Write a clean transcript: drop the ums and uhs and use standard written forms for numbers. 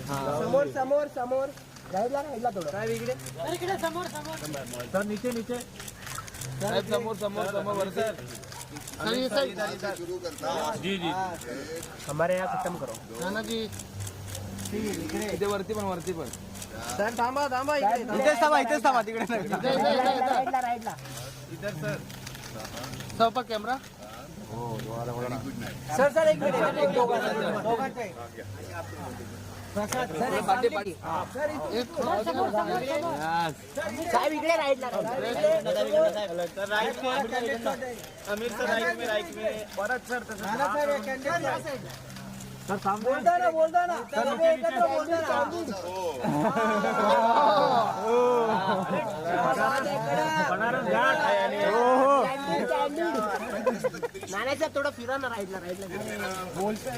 समोर समोर समोर राईडला राईडला थोडं काय इकडे इकडे समोर समोर सर नीचे नीचे साहेब समोर समोर समोर वर सर जी जी हमारे यहाँ खत्म करो नाना जी इथे वरती पण सर थांबा थांबा इथेच थांबा तिकडे राईडला राईडला इधर सर सौपा कॅमेरा सर सर एक मिनिट दोघांचं साहेब इकडे राईडला अमीर सर राईट में परत सर सर बोलता ना एकत्र बोलता नाना साहेब थोडं फिरा ना राईडला बोलतोय